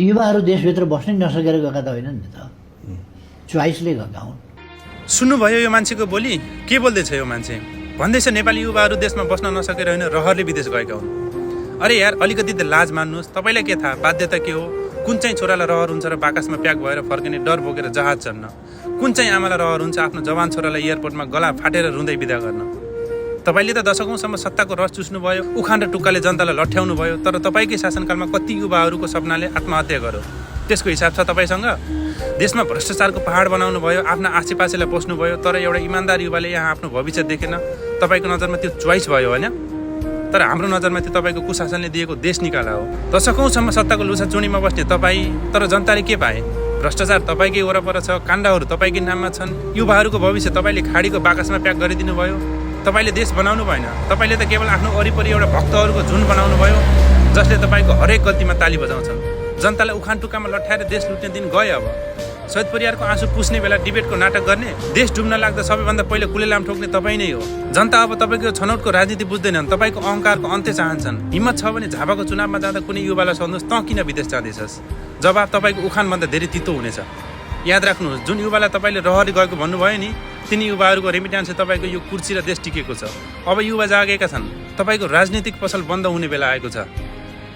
युवाहरू देशभित्र बस्नै नसकेर गएका त होइनन् नि त, च्वाइसले गएका हुन्। सुन्नुभयो यो मान्छेको बोली? के बोल्दैछ यो मान्छे? भन्दैछ नेपाली युवाहरू देशमा बस्न नसकेर होइन, रहरले विदेश गएका हुन्। अरे यार, अलिकति त लाज मान्नुहोस्। तपाईँलाई के थाहा बाध्यता के हो? कुन चाहिँ छोरालाई रहर हुन्छ र बाकसमा प्याक भएर फर्किने डर बोकेर जहाज चढ्न? कुन चाहिँ आमालाई रहर हुन्छ आफ्नो जवान छोरालाई एयरपोर्टमा गला फाटेर रुँदै बिदा गर्न? तपाईँले त दशकौँसम्म सत्ताको रस चुस्नुभयो, उखान र टुक्काले जनतालाई लठ्याउनु भयो, तर तपाईँकै शासनकालमा कति युवाहरूको सपनाले आत्महत्या गर्यो? त्यसको हिसाब छ तपाईँसँग? देशमा भ्रष्टाचारको पहाड बनाउनु भयो, आफ्ना आसेपासेलाई पोस्नुभयो, तर एउटा इमान्दार युवाले यहाँ आफ्नो भविष्य देखेन। तपाईँको नजरमा त्यो चोइस भयो होइन, तर हाम्रो नजरमा त्यो तपाईँको कुशासनले दिएको देश निकाला हो। दशकौँसम्म सत्ताको लुछा चुनीमा बस्ने तपाईँ, तर जनताले के पाए? भ्रष्टाचार तपाईँकै वरपर छ, काण्डहरू तपाईँकै नाममा छन्, युवाहरूको भविष्य तपाईँले खाडीको बाकसमा प्याक गरिदिनु भयो। तपाईँले देश बनाउनु भएन, तपाईँले त केवल आफ्नो वरिपरि एउटा भक्तहरूको झुन्ड बनाउनु भयो, जसले तपाईँको हरेक गल्तीमा ताली बजाउँछन्। जनतालाई उखान टुक्कामा लट्याएर देश लुट्ने दिन गयो। अब शहीद परिवारको आँसु पुस्ने बेला डिबेटको नाटक गर्ने, देश डुब्न लाग्दा सबैभन्दा पहिले कुलेलाम ठोक्ने तपाईँ नै हो। जनता अब तपाईँको छनौटको राजनीति बुझ्दैनन्, तपाईँको अहङ्कारको अन्त्य चाहन्छन्। हिम्मत छ भने झापाको चुनावमा जाँदा कुनै युवालाई सोध्नुहोस्, तँ किन विदेश जाँदैछस्? जवाब तपाईँको उखानभन्दा धेरै तितो हुनेछ। याद राख्नुहोस्, जुन युवालाई तपाईँले रहरी गएको भन्नुभयो नि, तिनी युवाहरूको रेमिट्यान्सले तपाईँको यो कुर्सी र देश टिकेको छ। अब युवा जागेका छन्, तपाईँको राजनीतिक पसल बन्द हुने बेला आएको छ।